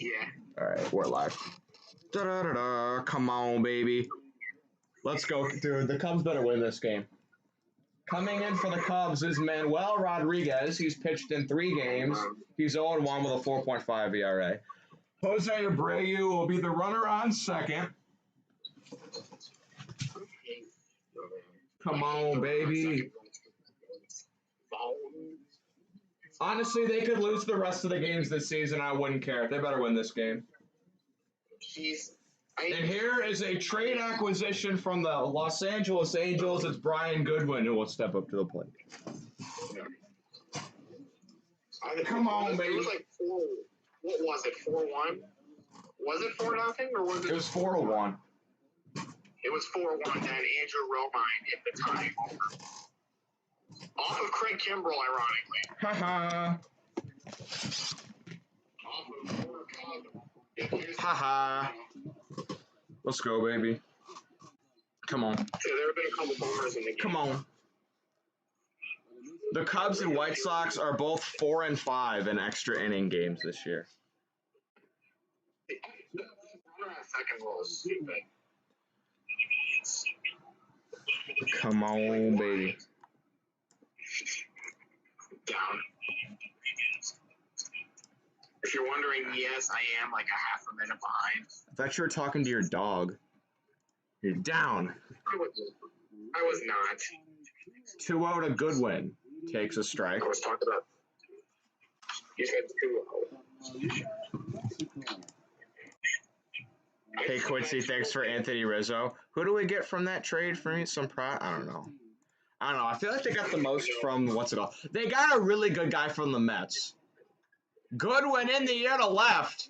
Yeah. All right, we're live. Da-da-da-da. Come on, baby. Let's go, dude. The Cubs better win this game. Coming in for the Cubs is Manuel Rodriguez. He's pitched in 3 games. He's 0-1 with a 4.5 ERA. Jose Abreu will be the runner on second. Come on, baby. Honestly, they could lose the rest of the games this season. I wouldn't care. They better win this game. And here is a trade acquisition from the Los Angeles Angels. It's Brian Goodwin who will step up to the plate. Come on, baby. It was like 4. What was it? 4-1. Was it 4-0 or was it? It was 4-1. It was 4-1. And Andrew Romine hit the time off of Craig Kimbrell, ironically. Haha. Off of former Cub. Haha. Let's go, baby. Come on. So there have been a couple homers in the game. Come on. The Cubs and White Sox are both 4-5 in extra inning games this year. Runner on second roll is stupid. Come on, baby. Down. If you're wondering, yes, I am like a half a minute behind. I thought you were talking to your dog. You're down. I was not. 2-0 to Goodwin. Takes a strike. I was talking about. You said 2-0. Hey, Quincy, thanks for Anthony Rizzo. Who do we get from that trade for me? Some pride? I don't know. I feel like they got the most from, what's it called? They got a really good guy from the Mets. Goodwin in the air to left.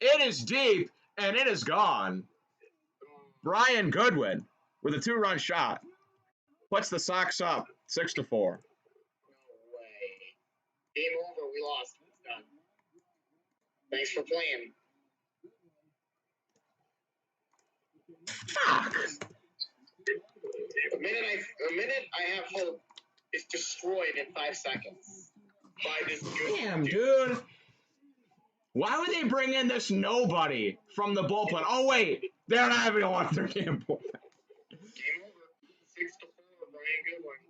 It is deep, and it is gone. Brian Goodwin with a 2-run shot. Puts the Sox up 6-4. No way. Game over. We lost. It's done. Thanks for playing. Fuck. The minute I have hope is destroyed in 5 seconds by this good. Damn, dude. Why would they bring in this nobody from the bullpen? Oh, wait. They're not even on their damn bullpen. Game over. 6-4. Brian Goodwin.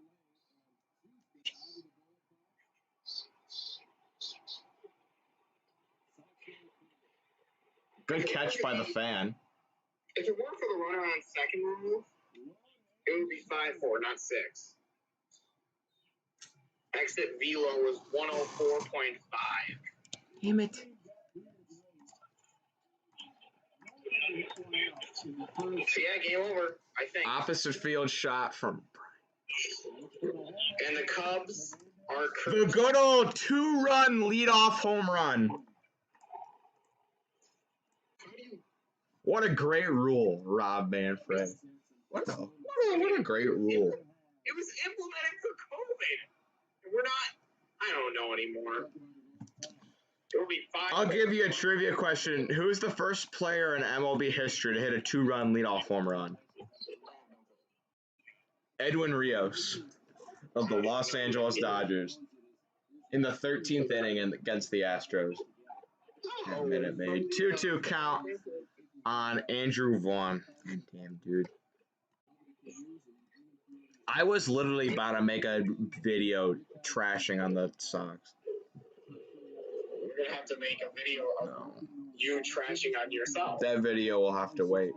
Good catch by the fan. If it weren't for the runner on second rule, it would be 5-4, not 6. Exit velo was 104.5. Damn it. So yeah, game over, I think. Opposite field shot from And the Cubs are the good old 2-run leadoff home run. What a great rule, Rob Manfred. What a great rule. It was implemented for COVID. We're not, I don't know anymore. It will be 5. I'll give you a trivia question. Who's the first player in MLB history to hit a 2-run leadoff home run? Edwin Rios of the Los Angeles Dodgers in the 13th inning against the Astros. Minute made. 2-2 count on Andrew Vaughn. God damn, dude. I was literally about to make a video trashing on the Sox. We're going to have to make a video of you trashing on yourself. That video will have to wait.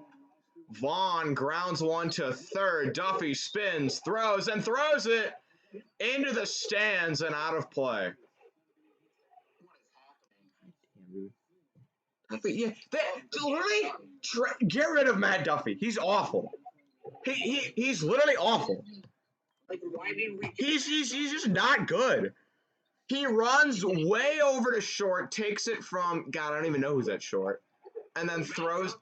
Vaughn grounds one to third. Duffy spins, throws it into the stands and out of play. Yeah, literally, get rid of Matt Duffy. He's awful. He's literally awful. Like, why did we? He's just not good. He runs way over to short, takes it from God. I don't even know who's at short, and then throws.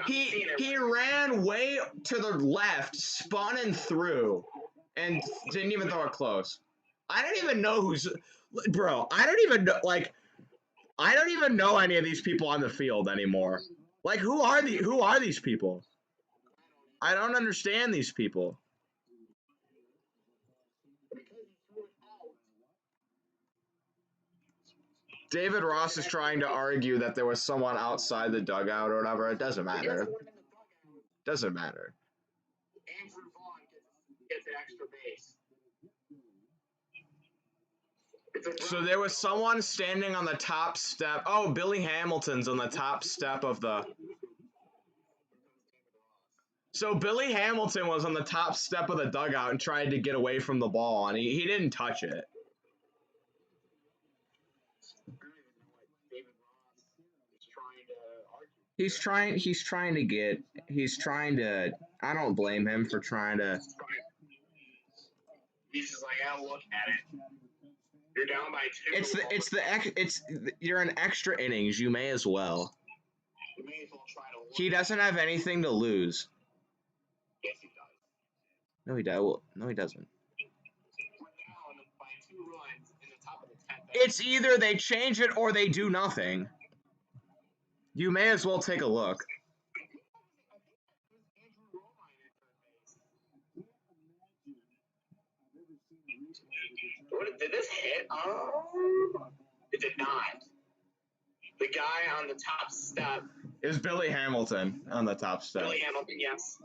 He ran way to the left, spun and threw, and didn't even throw it close. I don't even know who's, bro. I don't even know. Like, I don't even know any of these people on the field anymore. Like, who are these people? I don't understand these people. David Ross is trying to argue that there was someone outside the dugout or whatever. It doesn't matter. Doesn't matter. Andrew Vaughn gets an extra base. So there was someone standing on the top step. Oh, Billy Hamilton's on the top step of the. So Billy Hamilton was on the top step of the dugout and tried to get away from the ball, and he didn't touch it. He's trying to. I don't blame him for trying to. He's just like, I'll look at it. You're down by 2. You're in extra innings. You may as well. You may as well try to look. He doesn't have anything to lose. Yes, he does. No, he does. Well, no, he doesn't. We're down by 2 runs in the top of the 10th. It's either they change it or they do nothing. You may as well take a look. Did this hit? It did not. The guy on the top step. It was Billy Hamilton on the top step. Billy Hamilton, yes.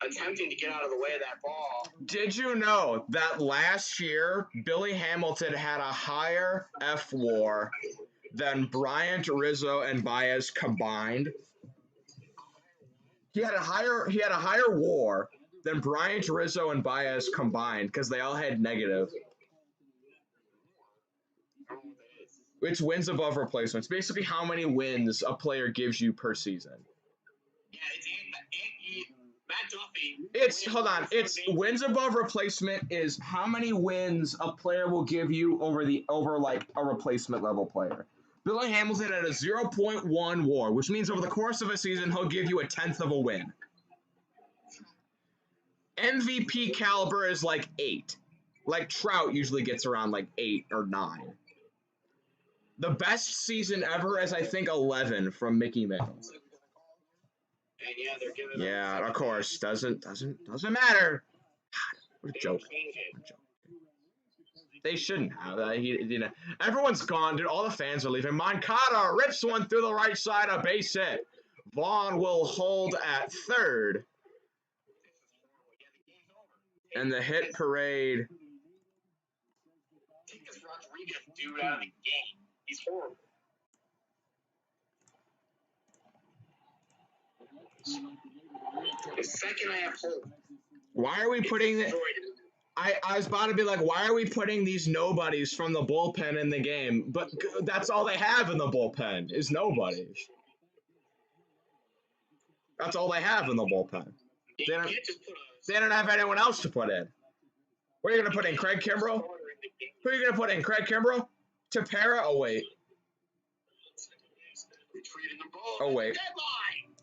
Attempting to get out of the way of that ball. Did you know that last year, Billy Hamilton had a higher F-WAR than Bryant, Rizzo, and Baez combined? He had a higher WAR than Bryant, Rizzo, and Baez combined because they all had negative. It's wins above replacements. Basically, how many wins a player gives you per season. Yeah, it's Matt Duffy. It's wins above replacement is how many wins a player will give you over like a replacement level player. Billy Hamilton had a 0.1 WAR, which means over the course of a season he'll give you 1/10 of a win. MVP caliber is like 8. Like Trout usually gets around like 8 or 9. The best season ever is I think 11 from Mickey Mantle. And yeah, they're giving. Yeah, of course. Doesn't matter. What a joke. They shouldn't have. Everyone's gone, dude. All the fans are leaving. Moncada rips one through the right side, a base hit. Vaughn will hold at third. And the hit parade. Take this Rodriguez dude out of the game. He's horrible. The second I have hope. Why are we putting it? I was about to be like, why are we putting these nobodies from the bullpen in the game? But that's all they have in the bullpen is nobodies. That's all they have in the bullpen. They don't have anyone else to put in. What are you going to put in, Craig Kimbrell? Who are you going to put in, Craig Kimbrell? Tepera? Oh, wait. Oh, wait.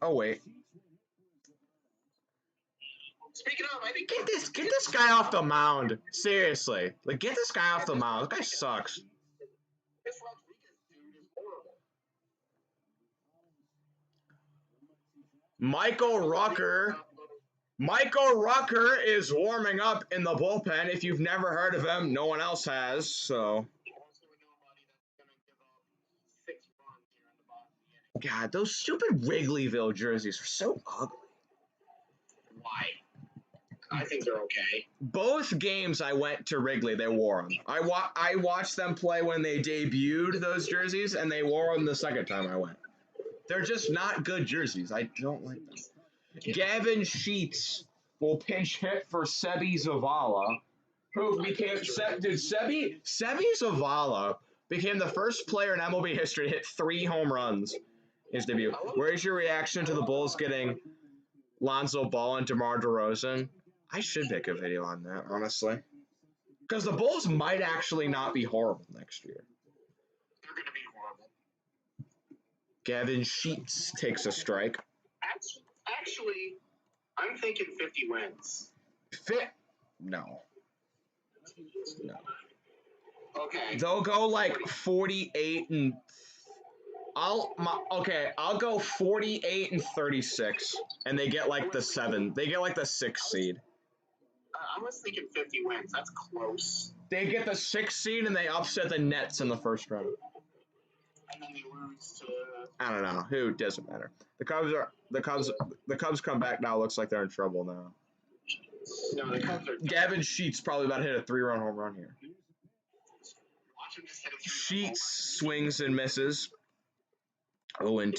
Oh, wait. Speaking of, I think Get this guy off the mound. Seriously. Like, get this guy off the mound. This guy sucks. this Rodriguez dude is horrible. Michael Rucker is warming up in the bullpen. If you've never heard of him, no one else has, so. God, those stupid Wrigleyville jerseys are so ugly. Why? I think they're okay. Both games I went to Wrigley, they wore them. I watched them play when they debuted those jerseys, and they wore them the second time I went. They're just not good jerseys. I don't like them. Gavin Sheets will pinch hit for Sebi Zavala, who became Sebi Zavala became the first player in MLB history to hit 3 home runs in his debut. Where's your reaction to the Bulls getting Lonzo Ball and DeMar DeRozan? I should make a video on that, honestly. Because the Bulls might actually not be horrible next year. They're going to be horrible. Gavin Sheets takes a strike. Actually, I'm thinking 50 wins. No. Okay. They'll go like 48 and... I'll go 48 and 36, and they get like the 6th seed. I was thinking 50 wins. That's close. They get the 6th seed, and they upset the Nets in the first round. and then they lose to. I don't know. Who doesn't matter. The Cubs come back now. Looks like they're in trouble now. No, the Cubs are. Gavin Sheets probably about to hit a 3-run home run here. Watch him just hit a 3-run Sheets swings and misses. 0-2.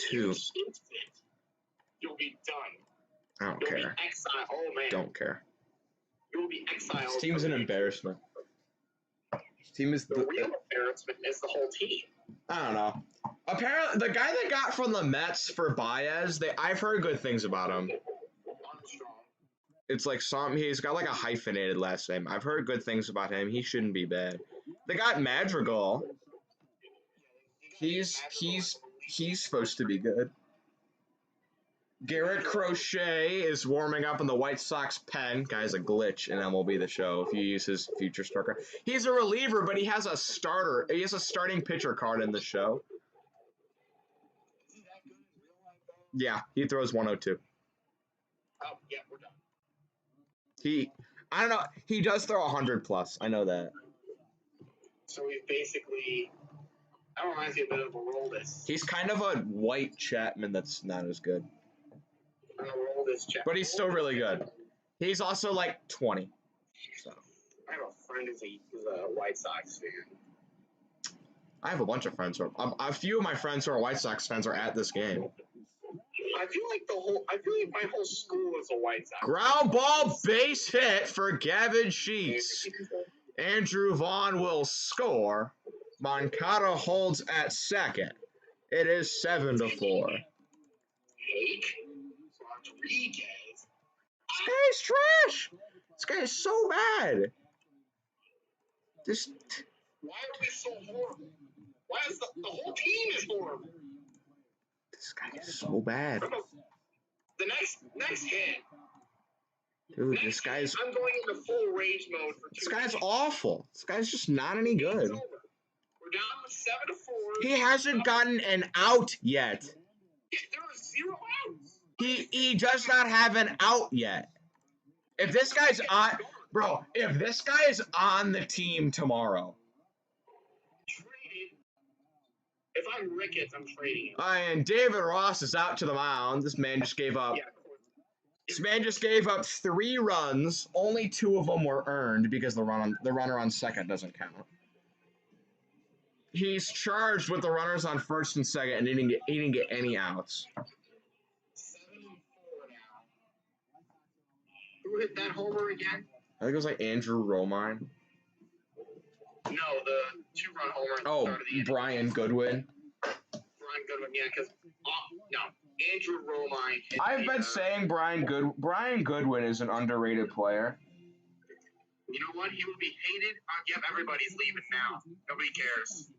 You'll be done. I don't You'll care. be exiled. Oh man. Don't care. You'll be exiled. This team's an embarrassment. This team is The real embarrassment is the whole team. I don't know. Apparently, the guy they got from the Mets for Baez, I've heard good things about him. Armstrong. It's like he's got like a hyphenated last name. I've heard good things about him. He shouldn't be bad. They got Madrigal. He's supposed to be good. Garrett Crochet is warming up in the White Sox pen. Guy's a glitch in MLB The Show if you use his future star. He's a reliever, but he has a starter. He has a starting pitcher card in the show. Yeah, he throws 102. Oh, yeah, we're done. I don't know. He does throw 100 plus. I know that. So he's basically. That reminds me a bit of a Roldis. He's kind of a white Chapman that's not as good. A Roldis Chapman. But he's still really good. He's also like 20. So. I have a friend who's a White Sox fan. I have a bunch of friends a few of my friends who are White Sox fans are at this game. I feel like my whole school is a White Sox. Ground ball base hit for Gavin Sheets. Andrew Vaughn will score. Moncada holds at second. It is 7-4. Jake Rodriguez. This guy's trash. This guy is so bad. Why are we so horrible? Why is the whole team is horrible? This guy is so bad. The next hit. Dude, this guy's. I'm going into full rage mode for 2 This guy's minutes. awful. This guy's just not any good. It's over. We're down to 7-4. He hasn't gotten an out yet. There are 0 outs. He does not have an out yet. If this guy's on, bro, if this guy is on the team tomorrow. Traded. If I'm Ricketts, I'm trading him. And David Ross is out to the mound. This man just gave up. Yeah, of course. This man just gave up 3 runs. Only 2 of them were earned because the runner on second doesn't count. He's charged with the runners on first and second, and he didn't get any outs. 7-4 now. Who hit that homer again? I think it was like Andrew Romine. No, the 2-run homer at the Oh, start of the inning. Brian Goodwin. Brian Goodwin, yeah, because no, Andrew Romine. hit I've the, been saying Brian Goodwin is an underrated player. You know what? He will be hated. Yep, everybody's leaving now. Nobody cares.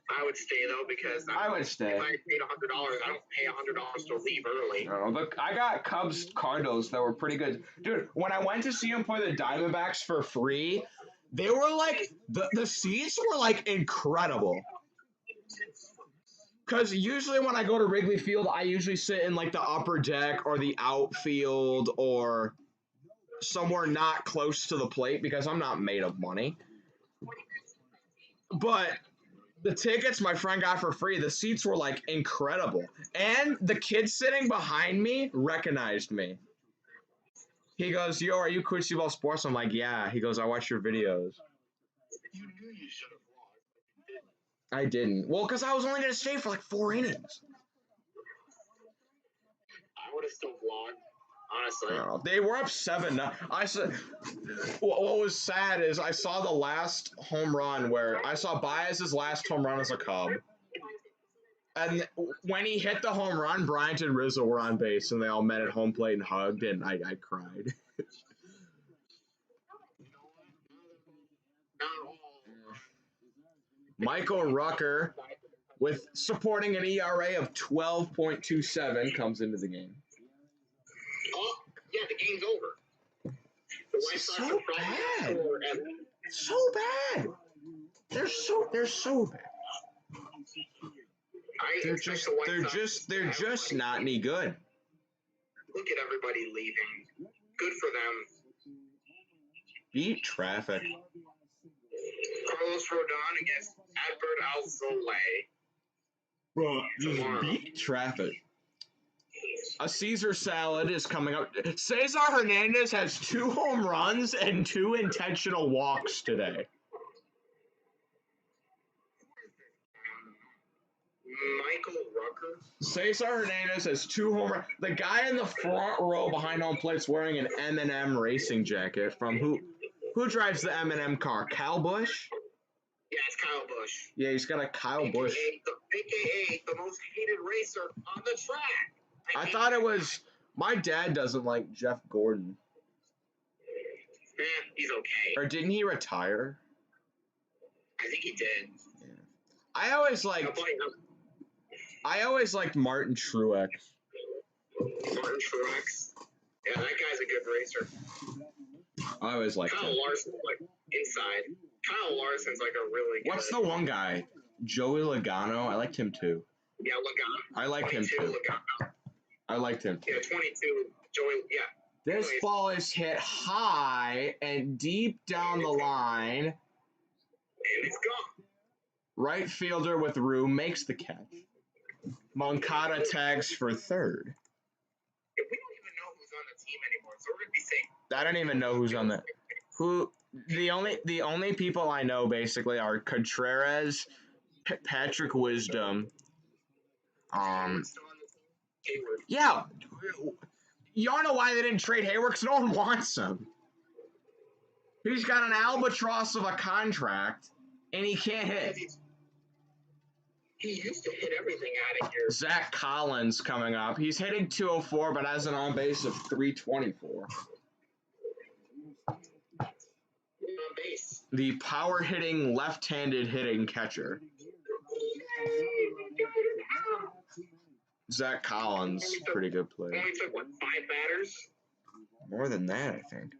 I would stay though because I would stay. If I paid $100, I don't pay $100 to leave early. Oh, look, I got Cubs Cardinals that were pretty good. Dude, when I went to see him play the Diamondbacks for free, they were like, the seats were like incredible. Because usually when I go to Wrigley Field, I usually sit in like the upper deck or the outfield or somewhere not close to the plate because I'm not made of money. But the tickets my friend got for free, the seats were like incredible. And the kid sitting behind me recognized me. He goes, "Yo, are you Quincy Ball Sports?" I'm like, "Yeah." He goes, "I watch your videos." You knew you should have vlogged. I didn't. Well, because I was only going to stay for like 4 innings. I would have still vlogged, honestly. I don't know. They were up 7-0. I said, what was sad is I saw the last home run where I saw Baez's last home run as a Cub. And when he hit the home run, Bryant and Rizzo were on base, and they all met at home plate and hugged, and I cried. Michael Rucker, with supporting an ERA of 12.27, comes into the game. Oh, yeah, the game's over. The White Sox So are probably bad. gonna score at So bad. They're so bad. They're just not any good. Look at everybody leaving. Good for them. Beat traffic. Carlos Rodon against Advert Al-Zolay. Bro, just beat traffic. A Caesar salad is coming up. Cesar Hernandez has 2 home runs and 2 intentional walks today. Michael Rucker. Cesar Hernandez has 2 home runs. The guy in the front row behind home plate's wearing an M&M racing jacket from who drives the M&M car? Kyle Busch? Yeah, it's Kyle Busch. Yeah, he's got a Kyle Busch. AKA the most hated racer on the track. I thought it was. My dad doesn't like Jeff Gordon. He's okay. Or didn't he retire? I think he did. Yeah. I always liked Martin Truex. Martin Truex. Yeah, that guy's a good racer. I always liked Kyle him. Larson, inside. Kyle Larson's a really good. What's the one guy? Joey Logano. I liked him too. Yeah, Logano. I liked him too. Logano. I liked him too. Yeah, 22. Joey. Yeah. This ball is hit high and deep down the line. And it's gone. Right fielder with room makes the catch. Moncada tags for third. Yeah, we don't even know who's on the team anymore, so we're gonna be safe. I don't even know who's on the only people I know basically are Contreras, Patrick Wisdom. Yeah. You don't know why they didn't trade Hayward? Because no one wants him. He's got an albatross of a contract, and he can't hit. He used to hit everything out of here. Zach Collins coming up. He's hitting 204, but has an on base of 324. On base. The power hitting, left-handed hitting catcher. Zach Collins, pretty good player. Only took, 5 batters? More than that, I think.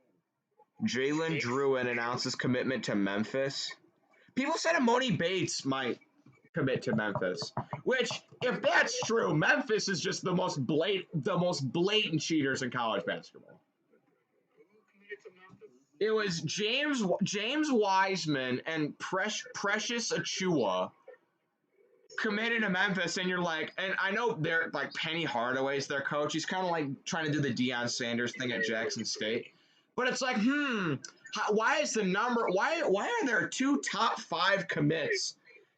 Jalen Druin announces commitment to Memphis. People said Amoni Bates might commit to Memphis. Which, if that's true, Memphis is just the most blatant cheaters in college basketball. It was James Wiseman and Precious Achua committed to Memphis, and you're like, and I know they're like Penny Hardaway's their coach. He's kind of like trying to do the Deion Sanders thing at Jackson State, but it's like, why are there 2 top 5 commits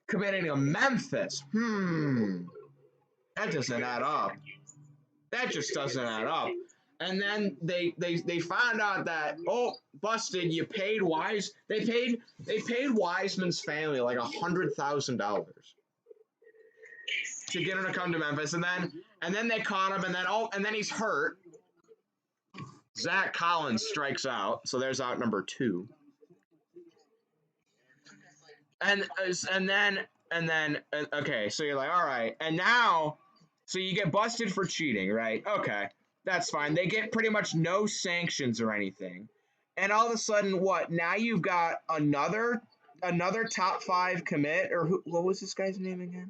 committing to Memphis? That doesn't add up. That just doesn't add up. And then they found out that, busted, you paid they paid Wiseman's family like $100,000 to get him to come to Memphis, and then they caught him, and then he's hurt. Zach Collins strikes out, so there's out number 2. And then okay, so you're like, all right, and now, so you get busted for cheating, right? Okay, that's fine. They get pretty much no sanctions or anything, and all of a sudden, what? Now you've got another top 5 commit, or what was this guy's name again?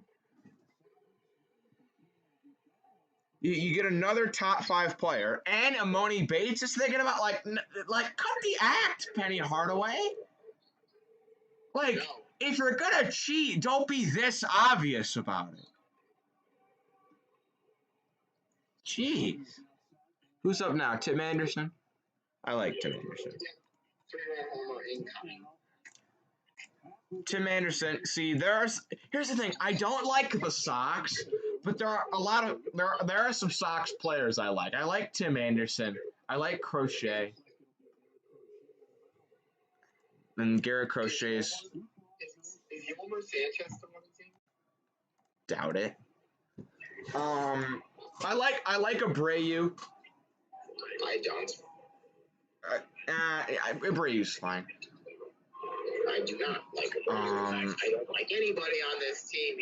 You get another top 5 player, and Amoni Bates is thinking about like cut the act, Penny Hardaway. Like, if you're gonna cheat, don't be this obvious about it. Jeez. Who's up now? Tim Anderson? I like Tim Anderson. Tim Anderson. See, here's the thing. I don't like the Sox, but there are some Sox players I like. I like Tim Anderson. I like Crochet. And Garrett Crochet's. Is Yolmer Sanchez still on the team? Doubt it. I like Abreu. I don't. Abreu's fine. I do not like Abreu. I don't like anybody on this team.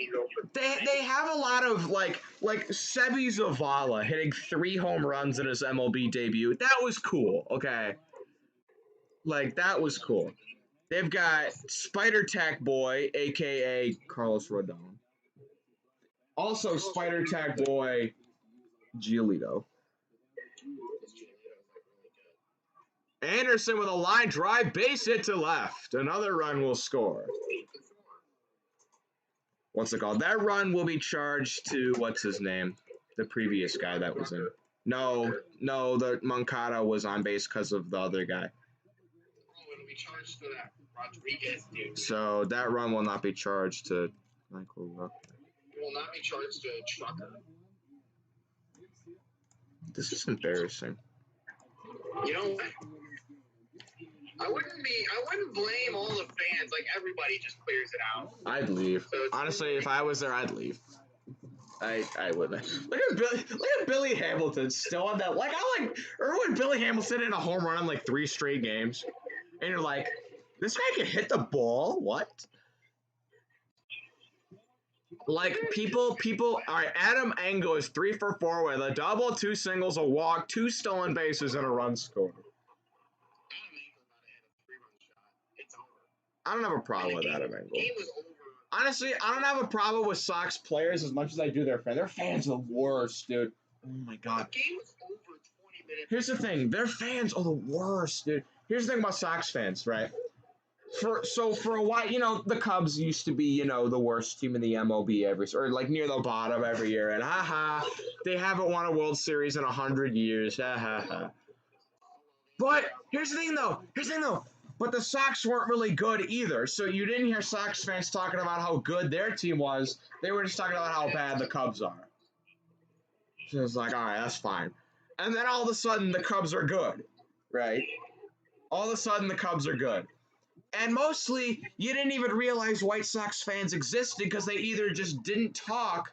They have a lot of like Sebi Zavala hitting 3 home runs in his MLB debut. That was cool. Okay. Like, that was cool. They've got Spider Tack Boy, a.k.a. Carlos Rodon. Also, Spider Tack Boy, Giolito. Anderson with a line drive, base hit to left. Another run will score. what's it called? That run will be charged to what's his name, the previous guy that was in. No, the Moncada was on base because of the other guy. Oh, it'll be charged to that Rodriguez dude. So that run will not be charged to Michael Rucker. It will not be charged to Trucker. This is embarrassing. You know what? I wouldn't blame all the fans. Like, everybody just clears it out. I'd leave. So Honestly, if I was there, I'd leave. I wouldn't. Look at Billy Hamilton still on that. Like, remember when Billy Hamilton hit a home run in like 3 straight games, and you're like, this guy can hit the ball. What? Like people. All right, Adam Engel is 3 for 4 with a double, 2 singles, a walk, 2 stolen bases, and a run scored. I don't have a problem with Adam Engel. Honestly, I don't have a problem with Sox players as much as I do their fans. Their fans are the worst, dude. Oh my god. The game was over 20 minutes. Here's the thing, their fans are the worst, dude. Here's the thing about Sox fans, right? For a while, you know, the Cubs used to be, you know, the worst team in the MLB or like near the bottom every year, and they haven't won a World Series in 100 years. But here's the thing though. But the Sox weren't really good either, so you didn't hear Sox fans talking about how good their team was. They were just talking about how bad the Cubs are. So it's like, all right, that's fine. And then all of a sudden, the Cubs are good, right? All of a sudden, the Cubs are good. And mostly, you didn't even realize White Sox fans existed because they either just didn't talk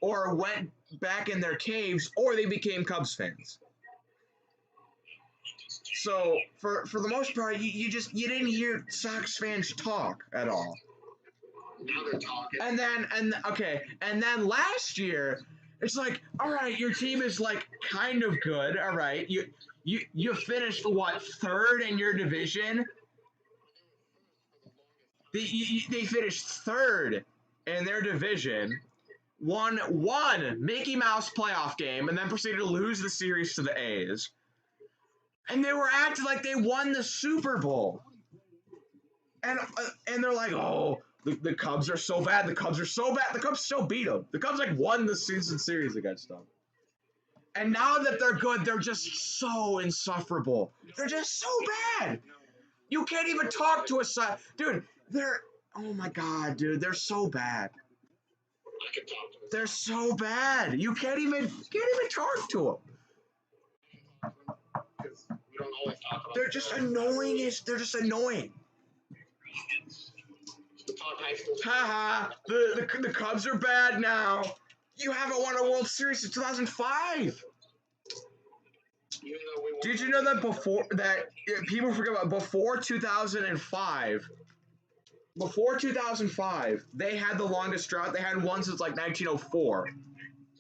or went back in their caves or they became Cubs fans. So for the most part, you didn't hear Sox fans talk at all. Now they're talking. And then last year, it's like, all right, your team is like kind of good. All right, you finished what, 3rd in your division? They finished 3rd in their division. Won one Mickey Mouse playoff game and then proceeded to lose the series to the A's. And they were acting like they won the Super Bowl. And they're like, oh, the Cubs are so bad. The Cubs still beat them. The Cubs like won the season series against them. And now that they're good, they're just so insufferable. They're just so bad. You can't even talk to a side. Dude, oh my god, dude, they're so bad. I can talk to them. They're so bad. You can't even talk to them. Because we don't always talk about They're just annoying. They're just annoying. Talk high school. Haha, the Cubs are bad now. You haven't won a World Series since 2005. Did you know that people forget about before 2005? Before 2005, they had the longest drought. They hadn't won since like 1904.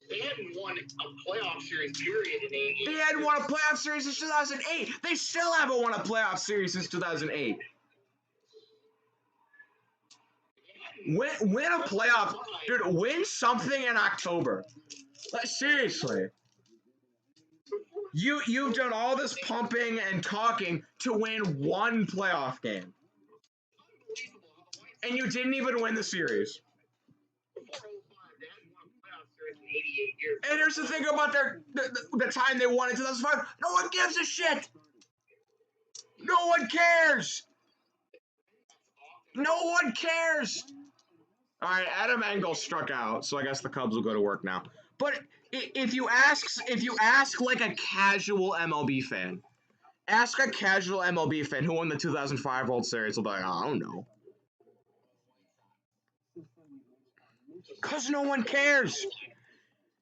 They hadn't won a playoff series period in 8 years. They hadn't won a playoff series since 2008. They still haven't won a playoff series since 2008. Win a playoff, dude. Win something in October. Like, seriously. You've done all this pumping and talking to win one playoff game, and you didn't even win the series. And here's the thing about the time they won in 2005. No one gives a shit. No one cares. No one cares. All right, Adam Engel struck out, so I guess the Cubs will go to work now. But if you ask like a casual MLB fan, who won the 2005 World Series, will be like, I don't know. Cause no one cares.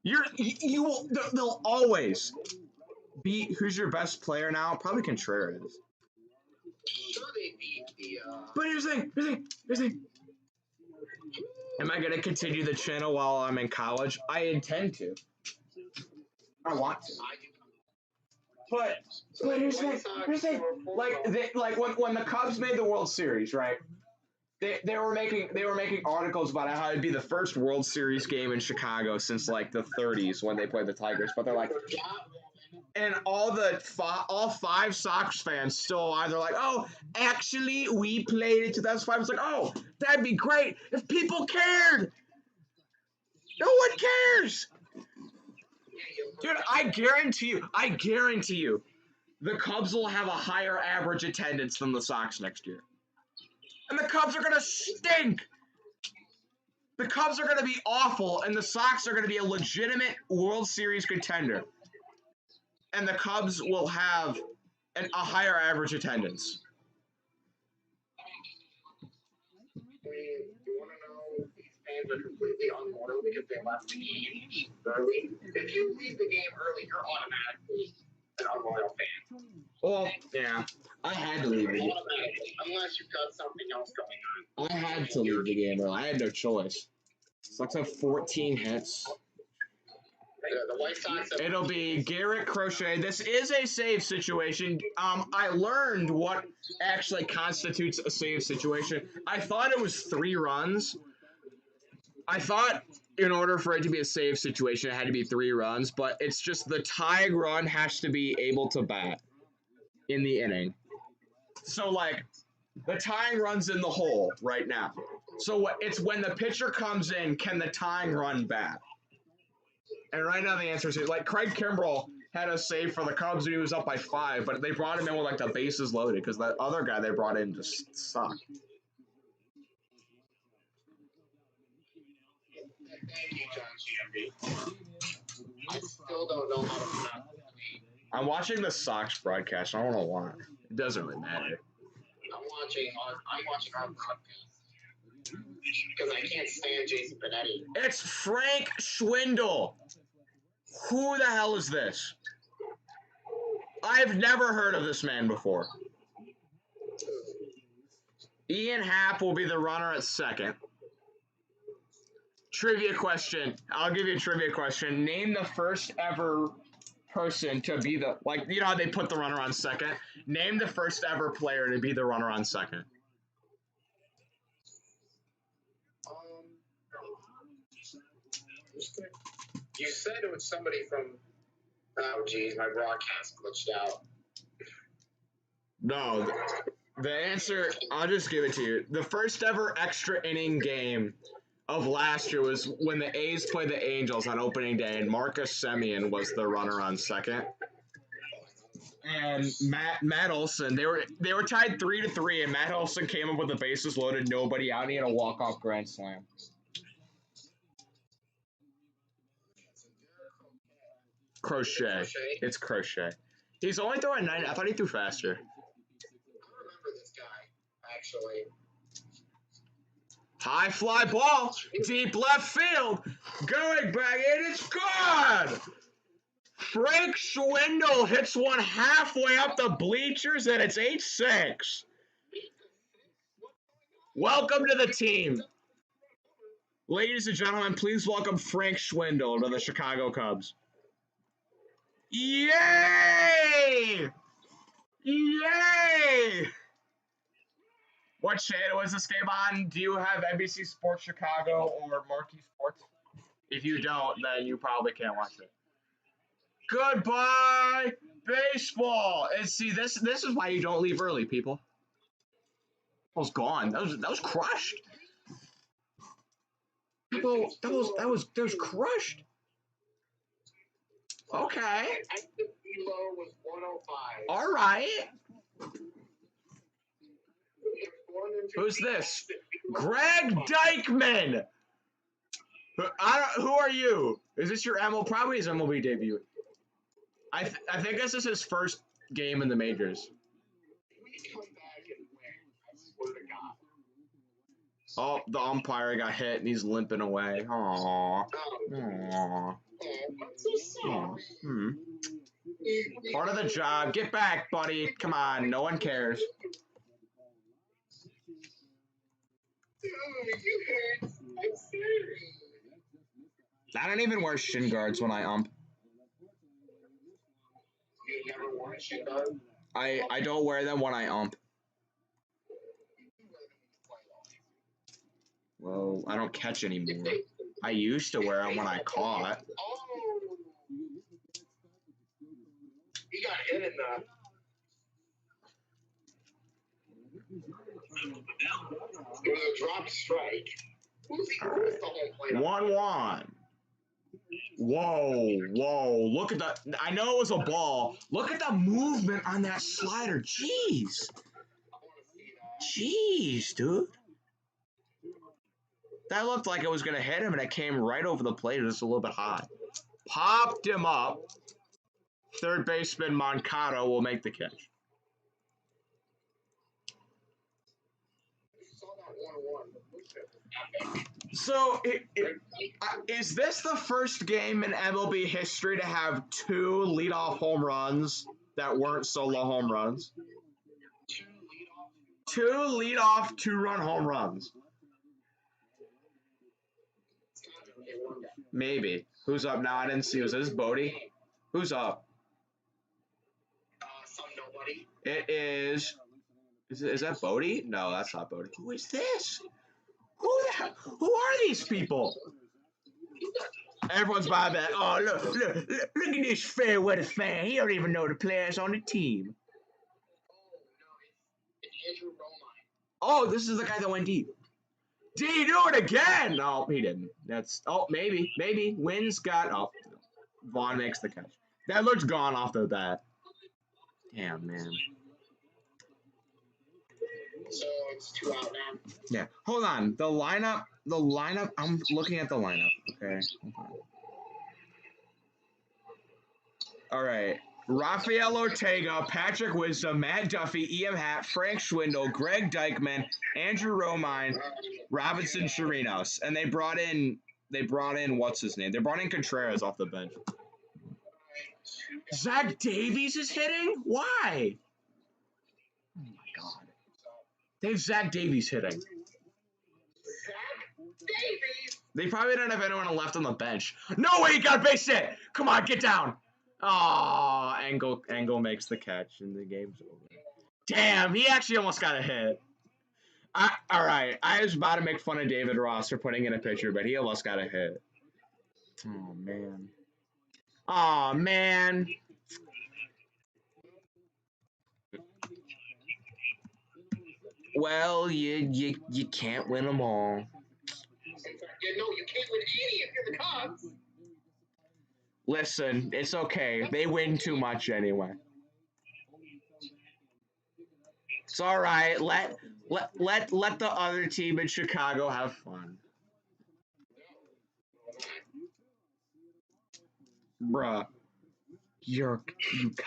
They'll always be. Who's your best player now? Probably Contreras. Sure, they beat the. But here's the thing. Am I gonna continue the channel while I'm in college? I intend to. I want to. But here's the thing. Like when the Cubs made the World Series, right? They were making articles about how it'd be the first World Series game in Chicago since like the 30s when they played the Tigers. But they're like, And all 5 Sox fans still either like, oh, actually, we played in 2005. It's like, oh, that'd be great if people cared. No one cares. Dude, I guarantee you, the Cubs will have a higher average attendance than the Sox next year. And the Cubs are going to stink. The Cubs are going to be awful, and the Sox are going to be a legitimate World Series contender. And the Cubs will have a higher average attendance. You want to know these fans are completely unloyal because they left the game early? If you leave the game early, you're automatically an unloyal fan. Well, yeah. I had to leave the game. Automatically, unless you've got something else going on. I had to leave the game early. I had no choice. Sox have 14 hits. The White Sox have It'll be Garrett Crochet. This is a save situation. I learned what actually constitutes a save situation. I thought it was 3 runs. I thought in order for it to be a save situation, it had to be 3 runs, but it's just the tying run has to be able to bat in the inning. So, like, the tying run's in the hole right now. So it's when the pitcher comes in, can the tying run bat? And right now the answer is like Craig Kimbrell had a save for the Cubs and he was up by 5, but they brought him in with like the bases loaded because that other guy they brought in just sucked. Thank you, John Giambi. I still don't know how to pronounce his name. I'm watching the Sox broadcast. I don't know why. It doesn't really matter. I'm watching our podcast because I can't stand Jason Benetti. It's Frank Schwindel. Who the hell is this? I've never heard of this man before. Ian Happ will be the runner at second. Trivia question. I'll give you a trivia question. Name the first ever person to be the, like, you know how they put the runner on second? Name the first ever player to be the runner on second. You said it was somebody from. Oh, geez, my broadcast glitched out. No, the answer, I'll just give it to you. The first ever extra inning game of last year was when the A's played the Angels on opening day, and Marcus Semien was the runner on second. And Matt Olson, they were tied 3-3, and Matt Olson came up with the bases loaded, nobody out, and he had a walk-off grand slam. Crochet. It's Crochet. He's only throwing 90. I thought he threw faster. I remember this guy, actually. High fly ball, deep left field, going back, and it's gone! Frank Schwindel hits one halfway up the bleachers, and it's 8-6. Welcome to the team. Ladies and gentlemen, please welcome Frank Schwindel to the Chicago Cubs. Yay! Yay! What channel is this game on? Do you have NBC Sports Chicago or Marquee Sports? If you don't, then you probably can't watch it. Goodbye, baseball. And see, this is why you don't leave early, people. That was gone. That was crushed. People, that was crushed. Okay. Active Elo was 105. All right. Who's this? Greg Dykman. Who are you? Is this your MLB? Probably his MLB debut. I think this is his first game in the majors. We come back and win. I swear to God. Oh, the umpire got hit and he's limping away. Aww. Aww. I'm so sorry. Part of the job. Get back, buddy. Come on. No one cares. Dude, you hurt. I'm sorry. I don't even wear shin guards when I ump. You never worn a shin guard? I don't wear them when I ump. Well, I don't catch anymore. I used to wear them when I caught. get in the. It was a dropped strike. Who's the home plate? 1-1. Whoa, whoa. Look at that. I know it was a ball. Look at the movement on that slider. Jeez. Jeez, dude. That looked like it was going to hit him, and it came right over the plate just a little bit high. Popped him up. Third baseman Moncada will make the catch. So, is this the first game in MLB history to have 2 leadoff home runs that weren't solo home runs? 2 leadoff 2-run home runs. Maybe. Who's up now? I didn't see. Was this Bodie? Who's up? Some nobody. It is. Is that Bodie? No, that's not Bodie. Who is this? Who are these people? Everyone's by back. Oh, look at this fair weather fan. He don't even know the players on the team. It's Andrew Romine. Oh, this is the guy that went deep. Did he do it again? No, he didn't. Maybe. Wynn's got. Oh, Vaughn makes the catch. That looks gone off the bat. Damn, man. So it's 2 out now. Yeah. Hold on. The lineup. I'm looking at the lineup. Okay. All right. Rafael Ortega, Patrick Wisdom, Matt Duffy, E.M. Hatt, Frank Schwindel, Greg Dykman, Andrew Romine, Robinson Chirinos, and they brought in what's his name? They brought in Contreras off the bench. Zach Davies is hitting? Why? Oh my God. They have Zach Davies hitting. Zach Davies. They probably don't have anyone left on the bench. No way, you got a base hit. Come on, get down. Oh, Engel makes the catch and the game's over. Damn, he actually almost got a hit. All right, I was about to make fun of David Ross for putting in a pitcher, but he almost got a hit. Oh, man. Oh, man. Well, you can't win them all. You can't win any if you're the Cubs. Listen, it's okay. They win too much anyway. It's all right. Let the other team in Chicago have fun. Bruh. You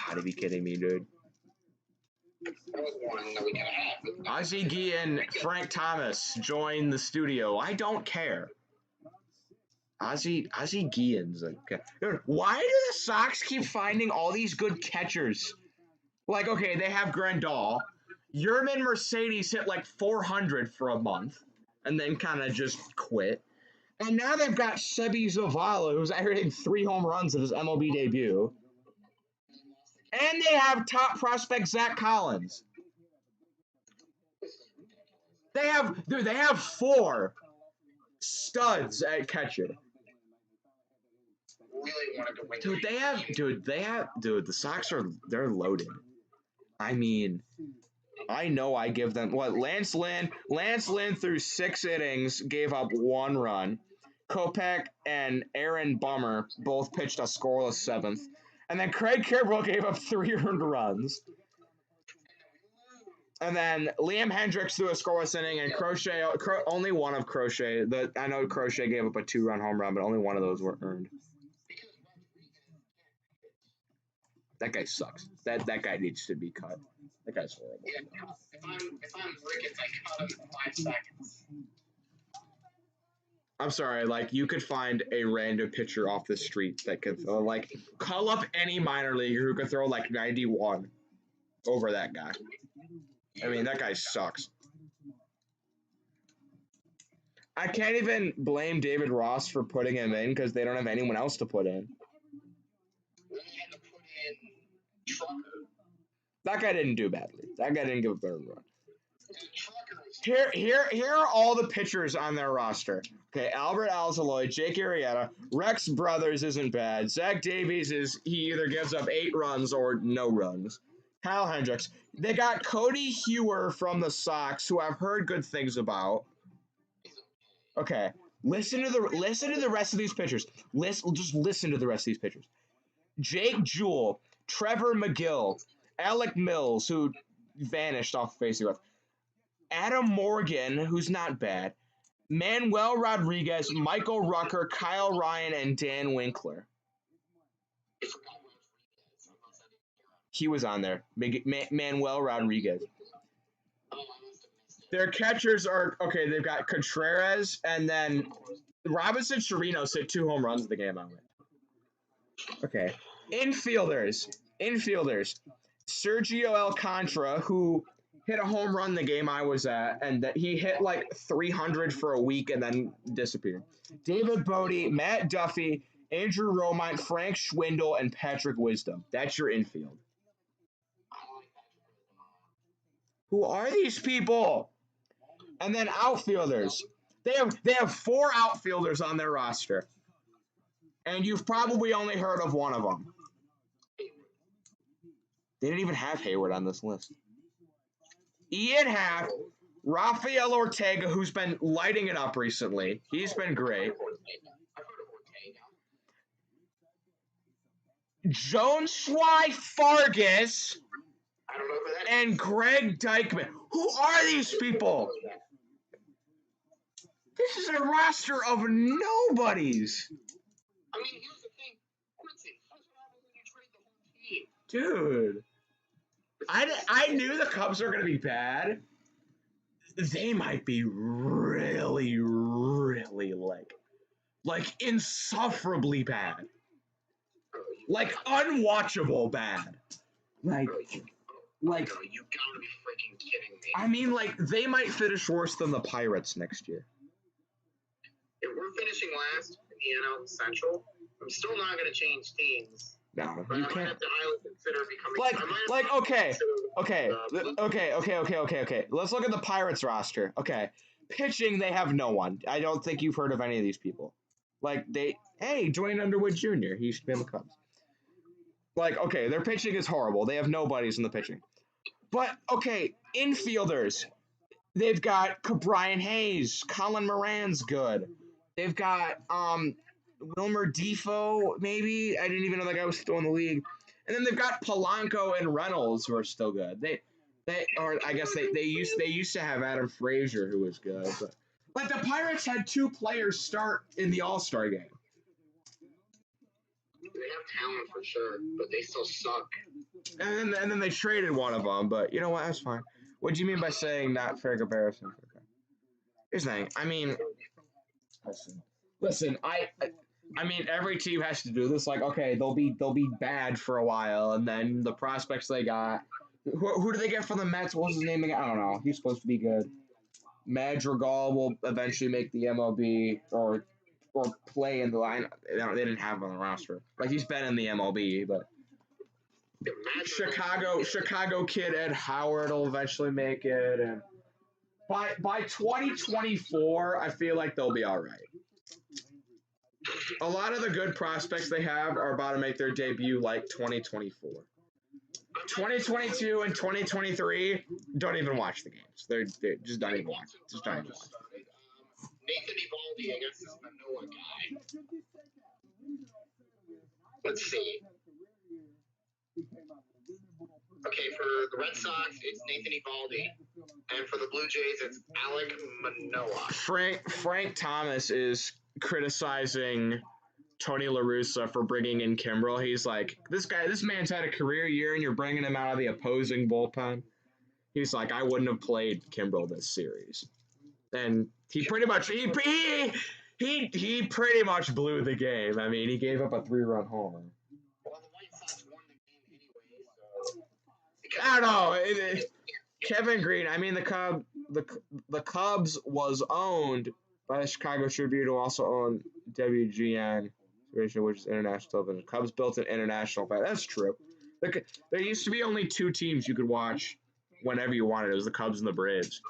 gotta be kidding me, dude. That was one that we could have. Ozzie Guillen, Frank Thomas join the studio. I don't care. Ozzie Guillen's like, dude, why do the Sox keep finding all these good catchers? Like, okay, they have Grandal. Yerman Mercedes hit like 400 for a month and then kind of just quit. And now they've got Sebi Zavala, who's hitting 3 home runs in his MLB debut. And they have top prospect Zach Collins. They have 4 studs at catcher. Really wanted to win. The Sox they're loaded. I mean, I know I give them what Lance Lynn through 6 innings gave up 1 run. Kopech and Aaron Bummer both pitched a scoreless 7th. And then Craig Kimbrell gave up 3 earned runs. And then Liam Hendricks threw a scoreless inning, and Crochet, only one of Crochet. I know Crochet gave up a 2-run home run, but only one of those were earned. That guy sucks. That guy needs to be cut. That guy's horrible. Yeah, if I'm Ricketts, I cut him in 5 seconds. I'm sorry, like, you could find a random pitcher off the street that could throw, like, call up any minor leaguer who could throw, like, 91 over that guy. I mean, that guy sucks. I can't even blame David Ross for putting him in because they don't have anyone else to put in. We had to put in Trucker. That guy didn't do badly. That guy didn't give up a run. Here are all the pitchers on their roster. Okay, Albert Alzolay, Jake Arrieta, Rex Brothers isn't bad. Zach Davies he either gives up 8 runs or no runs. Kyle Hendricks. They got Cody Hewer from the Sox, who I've heard good things about. Okay, listen to the rest of these pitchers. Just listen to the rest of these pitchers. Jake Jewell, Trevor McGill, Alec Mills, who vanished off the face of the earth. Adam Morgan, who's not bad. Manuel Rodriguez, Michael Rucker, Kyle Ryan, and Dan Winkler. He was on there. Manuel Rodriguez. Their catchers are okay. They've got Contreras, and then Robinson Chirinos hit 2 home runs in the game on it. Okay. Infielders. Sergio Alcantara, who hit a home run the game I was at, and that he hit like 300 for a week and then disappeared. David Bodie, Matt Duffy, Andrew Romine, Frank Schwindel, and Patrick Wisdom. That's your infield. Who are these people? And then outfielders. They have 4 outfielders on their roster. And you've probably only heard of one of them. They didn't even have Hayward on this list. Ian Happ, Rafael Ortega, who's been lighting it up recently. He's been great. Jones Sly Fargus and Greg Dykman. Who are these people? This is a roster of nobodies. I mean, here's the thing. Quincy, that's what happens when you trade the whole team. Dude. I knew the Cubs were going to be bad. They might be really, really like insufferably bad. Like unwatchable bad. Like you gotta be freaking kidding me. I mean, like they might finish worse than the Pirates next year. If we're finishing last in the NL Central, I'm still not gonna change teams. No, but you I might can't. have to highly consider becoming. Okay. Let's look at the Pirates roster. Okay, pitching they have no one. I don't think you've heard of any of these people. Like Dwayne Underwood Jr. He used to be in the Cubs. Like, okay, their pitching is horrible. They have nobodies in the pitching. But okay, infielders. They've got Brian Hayes, Colin Moran's good. They've got Wilmer Defoe, maybe. I didn't even know that guy was still in the league. And then they've got Polanco and Reynolds, who are still good. I guess they used to have Adam Frazier, who was good. But the Pirates had 2 players start in the All-Star game. They have talent for sure, but they still suck. And then they traded one of them, but you know what? That's fine. What do you mean by saying not fair comparison? Okay. Here's the thing. I mean, listen. I mean, every team has to do this. Like, okay, they'll be bad for a while, and then the prospects they got. Who do they get from the Mets? What's his name again? I don't know. He's supposed to be good. Madrigal will eventually make the MLB or play in the line. They didn't have him on the roster. Like he's been in the MLB, but Chicago kid Ed Howard will eventually make it, and by 2024, I feel like they'll be all right. A lot of the good prospects they have are about to make their debut like 2024. 2022 and 2023, don't even watch the games. They're just don't even watch. Just don't even watch. Nathan Eovaldi against this Manoa guy. Let's see. Okay, for the Red Sox, it's Nathan Eovaldi. And for the Blue Jays, it's Alek Manoah. Frank Thomas is criticizing Tony La Russa for bringing in Kimbrel. He's like, this man's had a career year and you're bringing him out of the opposing bullpen. He's like, I wouldn't have played Kimbrel this series. And he pretty much he pretty much blew the game. I mean, he gave up a 3-run homer. Well, the White Sox won the game anyway, so I don't know. Kevin Green. I mean, the Cubs was owned by the Chicago Tribune, who also owned WGN, which is international television. Cubs built an international fan. That's true. There used to be only 2 teams you could watch whenever you wanted. It was the Cubs and the Braves.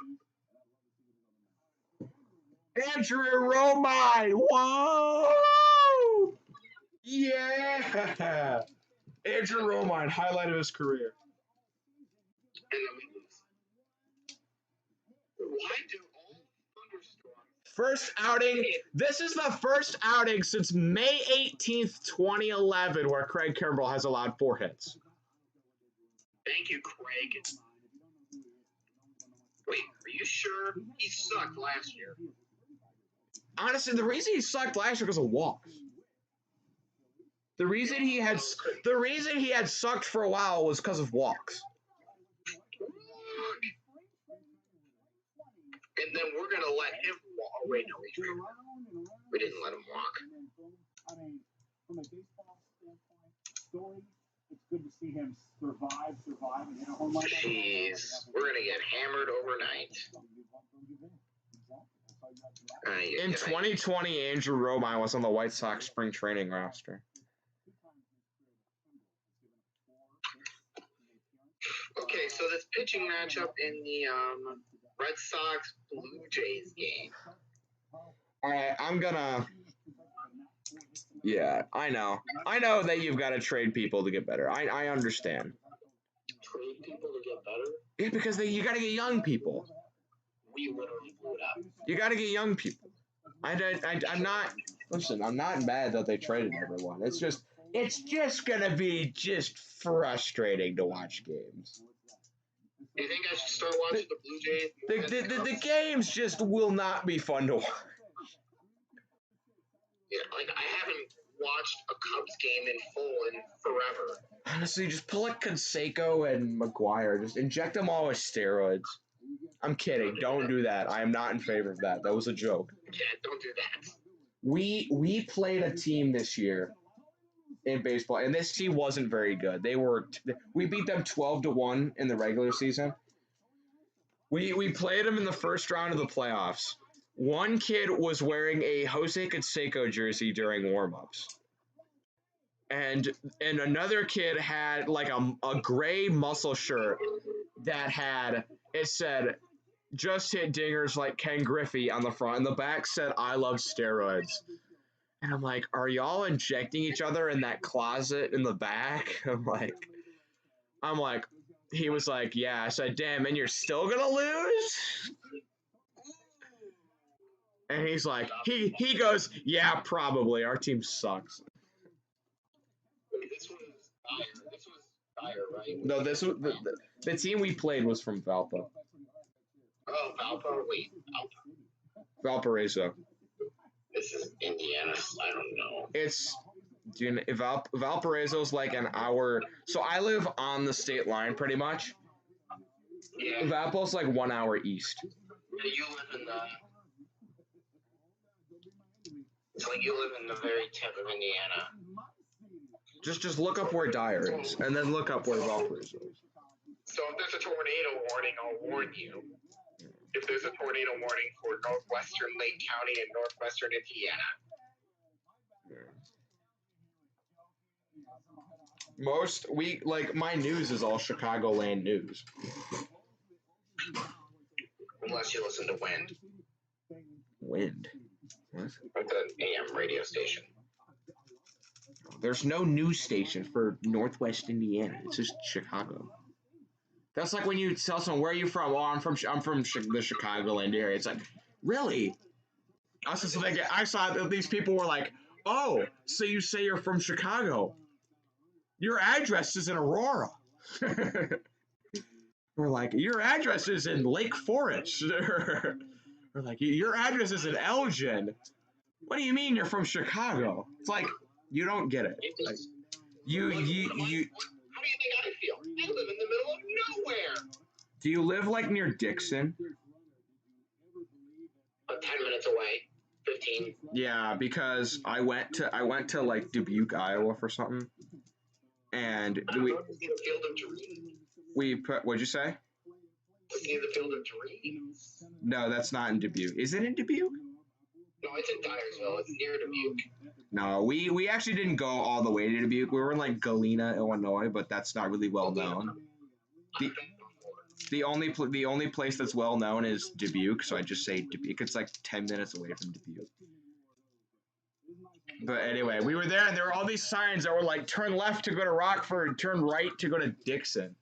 Andrew Romine! Whoa! Yeah! Andrew Romine, highlight of his career. And then we lose. Why do all thunderstorms? First outing. This is the first outing since May 18th, 2011, where Craig Kimbrell has allowed 4 hits. Thank you, Craig. Wait, are you sure? He sucked last year. Honestly, the reason he sucked last year was a walk. The reason he had sucked for a while was because of walks. And then we're gonna let him walk. Oh wait, no, we didn't let him walk. I mean, from a baseball standpoint, it's good to see him survive, and hit a home run. Jeez, we're gonna get hammered overnight. In 2020, Andrew Romine was on the White Sox spring training roster. Okay, so this pitching matchup in the Red Sox Blue Jays game. All right, I'm gonna. Yeah, I know. I know that you've got to trade people to get better. I understand. Trade people to get better? Yeah, because you got to get young people. We literally blew it up. You got to get young people. I'm not. Listen, I'm not mad that they traded everyone. It's just gonna be just frustrating to watch games. Do you think I should start watching the Blue Jays? The games just will not be fun to watch. Yeah, like I haven't watched a Cubs game in full in forever. Honestly, just pull like Canseco and McGuire. Just inject them all with steroids. I'm kidding. Don't do that. I am not in favor of that. That was a joke. Yeah, don't do that. We played a team this year in baseball, and this team wasn't very good. We beat them 12-1 in the regular season. We played them in the first round of the playoffs. One kid was wearing a Jose Canseco jersey during warmups. And another kid had like a gray muscle shirt that it said, "Just hit dingers like Ken Griffey" on the front, and the back said, "I love steroids." And I'm like, are y'all injecting each other in that closet in the back? I'm like, he was like, yeah. I said, damn, and you're still gonna lose? And he's like, he goes, yeah, probably. Our team sucks. This was Dyer, right? No, this was the team we played was from Valpo. Oh, Valpo. Wait, Valparaiso. this is Indiana. I don't know. It's Valparaiso's like an hour. So I live on the state line pretty much. Yeah. Valpo's like 1 hour east. Yeah, you live in the. It's like you live in the very tip of Indiana. Just look up where Dyer is, and then look up where Valparaiso is. So if there's a tornado warning, I'll warn you. If there's a tornado warning for northwestern Lake County and northwestern Indiana. My news is all Chicagoland news. Unless you listen to Wind. Wind? What? That's an AM radio station. There's no news station for Northwest Indiana. It's just Chicago. That's like when you tell someone, where are you from? Oh, I'm from the Chicagoland area. It's like, really? I saw that these people were like, oh, so you say you're from Chicago. Your address is in Aurora. We're like, your address is in Lake Forest. We're like, your address is in Elgin. What do you mean you're from Chicago? It's like, you don't get it. Like, you. How do you think I feel? I live in the middle of nowhere. Do you live like near Dixon? 10 minutes away. 15. Yeah, because I went to like Dubuque, Iowa for something. And The Field of Dreams. What'd you say? See the Field of Dreams. No, that's not in Dubuque. Is it in Dubuque? No, it's in Dyersville. It's near Dubuque. No, we actually didn't go all the way to Dubuque. We were in like Galena, Illinois, but that's not really well known. The only place that's well known is Dubuque, so I just say Dubuque. It's like 10 minutes away from Dubuque. But anyway, we were there, and there were all these signs that were like, turn left to go to Rockford, turn right to go to Dixon.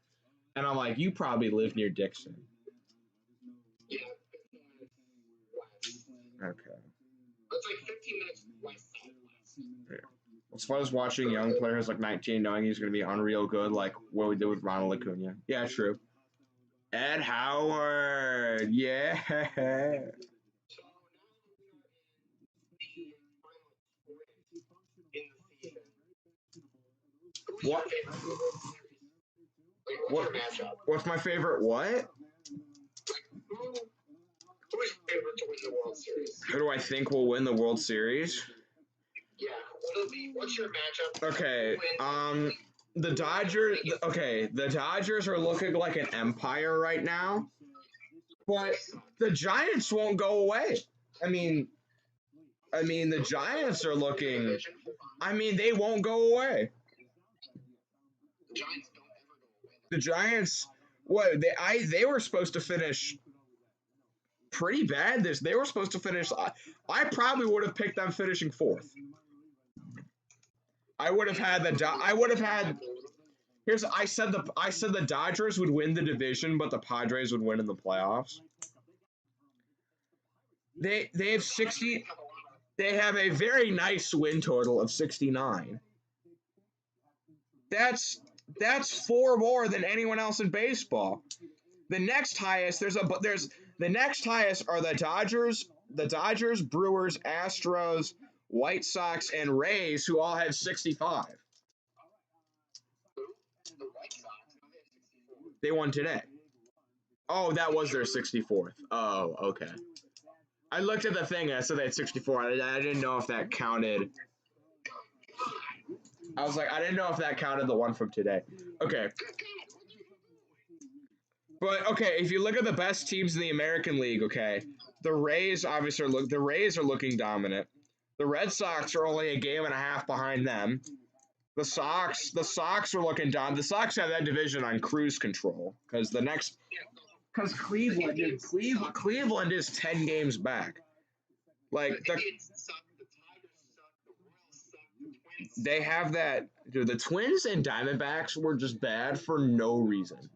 And I'm like, you probably live near Dixon. Yeah, 15 minutes west. Okay. It's like 15 minutes west southwest. As far as watching young players like 19, knowing he's going to be unreal good, like what we did with Ronald Acuna. Yeah, true. Ed Howard, yeah. So now that we are in the season, who's your What? favorite World Series? Like, what's What? your matchup? What's my favorite? What? Like, who is favorite to win the World Series? Who do I think will win the World Series? Yeah, what's your matchup? Okay, the Dodgers. Okay, the Dodgers are looking like an empire right now, but the Giants won't go away. I mean, the Giants are looking. I mean, they won't go away. The Giants don't ever go away. The Giants. What they were supposed to finish pretty bad. They were supposed to finish. I probably would have picked them finishing fourth. I would have had Here's I said the Dodgers would win the division, but the Padres would win in the playoffs. They have 60. They have a very nice win total of 69. That's 4 more than anyone else in baseball. The next highest the next highest are the Dodgers, Brewers, Astros, White Sox, and Rays, who all have 65. The White Sox, they have 64. They won today. Oh, that was their 64th. Oh, okay. I looked at the thing and I said they had 64. I didn't know if that counted. I was like, I didn't know if that counted the one from today. Okay. But, okay, if you look at the best teams in the American League, okay, the Rays obviously are looking dominant. The Red Sox are only a game and a half behind them. The Sox are looking down. The Sox have that division on cruise control because Cleveland is 10 games back. Like The Indians suck, the Tigers suck, the Royals suck, the Twins suck. they have that. Dude, the Twins and Diamondbacks were just bad for no reason.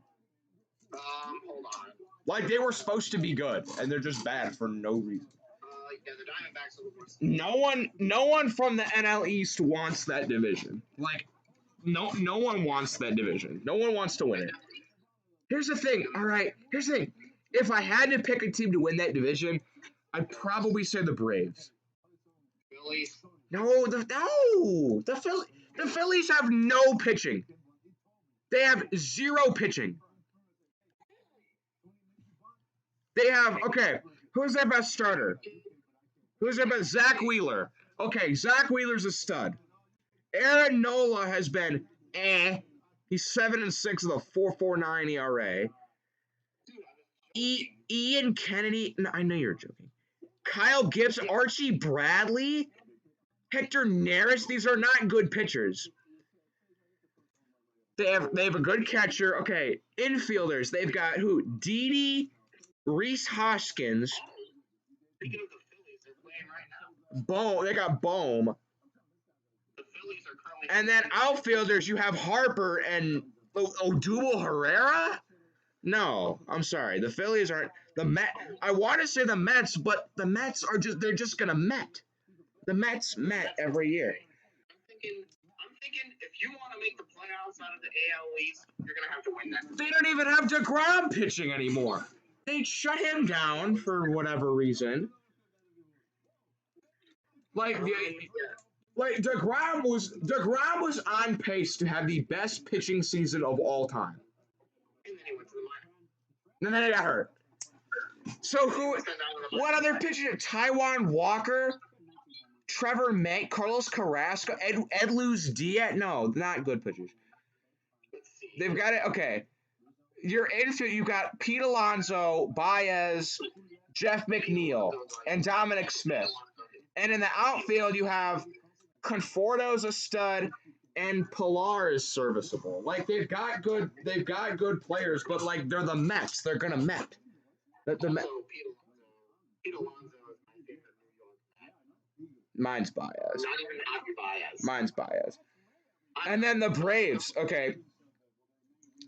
Hold on. Like they were supposed to be good, and they're just bad for no reason. Yeah, the Diamondbacks are the worst. No one from the NL East wants that division. Like, no one wants that division. No one wants to win it. Here's the thing. All right. Here's the thing. If I had to pick a team to win that division, I'd probably say the Braves. Phillies. No. The Phillies have no pitching. They have zero pitching. They have Who's their best starter? Who's their best? Zach Wheeler. Okay, Zach Wheeler's a stud. Aaron Nola has been He's 7-6 with a 4.49 ERA. Ian Kennedy. No, I know you're joking. Kyle Gibbs, Archie Bradley, Hector Neris. These are not good pitchers. They have a good catcher. Okay, infielders. They've got who? Didi, Reese Hoskins. Speaking of the Phillies, they're playing right now. Bohm. They got Bohm. The Phillies are currently. And then outfielders, you have Harper and Odubel Herrera? No, I'm sorry. The Phillies aren't the Met. I want to say the Mets, but the Mets they're just gonna Met. The Mets Met every year. I'm thinking if you want to make the playoffs out of the AL East, you're gonna have to win that. They don't even have DeGrom pitching anymore. They shut him down for whatever reason. Like DeGrom was on pace to have the best pitching season of all time. And then he went to the minors. And then he got hurt. So what other pitchers? Taijuan Walker, Trevor May, Carlos Carrasco, Ed Luz Diaz. No, not good pitchers. They've got it. Okay. Your infield, you got Pete Alonso, Baez, Jeff McNeil, and Dominic Smith. And in the outfield, you have Conforto's a stud, and Pilar is serviceable. Like they've got good players, but like they're the Mets. They're gonna Met. The Met. Also, Pete Alonso is my favorite New York Met. Mine's Baez. Not even Avi Baez. Mine's Baez. And then the Braves. Okay.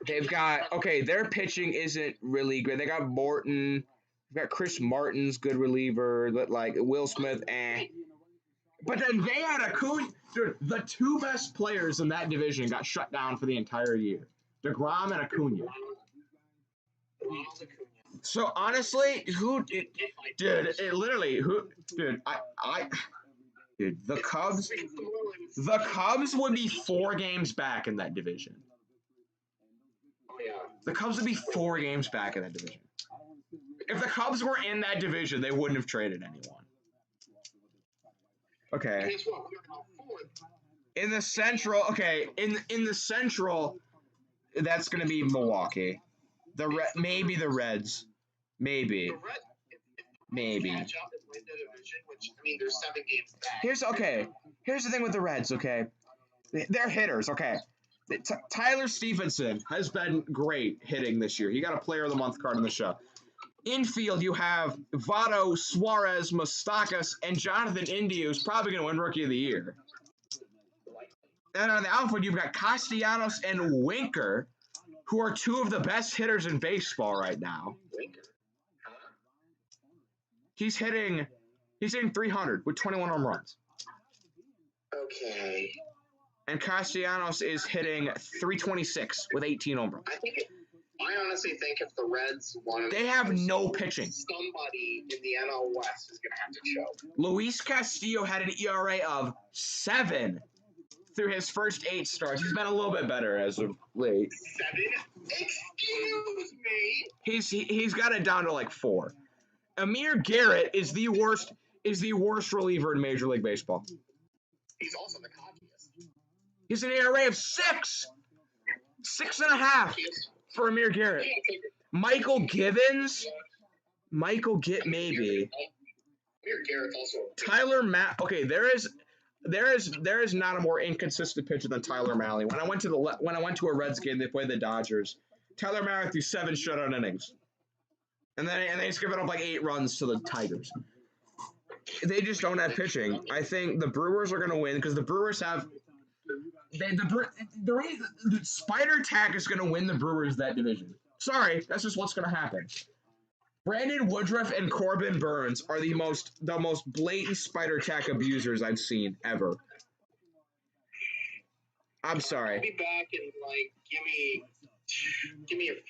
They've got their pitching isn't really great. They got Morton. They've got Chris Martin's good reliever, but like Will Smith, But then they had Acuna. Dude, the two best players in that division got shut down for the entire year. DeGrom and Acuna. So honestly, dude, the Cubs would be 4 games back in that division. Oh, yeah. The Cubs would be 4 games back in that division. If the Cubs were in that division, they wouldn't have traded anyone. Okay. Guess what? We're now 4th. In the Central, in the Central, that's going to be Milwaukee. Maybe the Reds. Maybe. The Red, Maybe. Catch up and win the division, which, I mean, they're 7 games back. Here's the thing with the Reds, okay? They're hitters, okay? Tyler Stevenson has been great hitting this year. He got a Player of the Month card in the show. Infield, you have Votto, Suarez, Moustakas, and Jonathan India, who's probably going to win Rookie of the Year. And on the outfield, you've got Castellanos and Winker, who are 2 of the best hitters in baseball right now. He's hitting 300 with 21 home runs. Okay. And Castellanos is hitting 326 with 18 home runs. I honestly think if the Reds won, They have no pitching. somebody in the NL West is going to have to choke. Luis Castillo had an ERA of 7 through his first 8 starts. He's been a little bit better as of late. 7? Excuse me. He's got it down to like 4. Amir Garrett is the worst reliever in Major League Baseball. He's also the cockiest. He's an ERA of 6. 6.5 for Amir Garrett. Michael Givens? Maybe. Amir Garrett's also Tyler Okay, there is not a more inconsistent pitcher than Tyler Mahle. When I went to a Reds game, they played the Dodgers. Tyler Mahle threw 7 shutout innings, and they just given up like 8 runs to the Tigers. They just don't have pitching. I think the Brewers are going to win because the Brewers have. The Spider Tack is going to win the Brewers that division. Sorry, that's just what's going to happen. Brandon Woodruff and Corbin Burns are the most blatant Spider Tack abusers I've seen ever. I'm sorry. I'll be back and give me a few.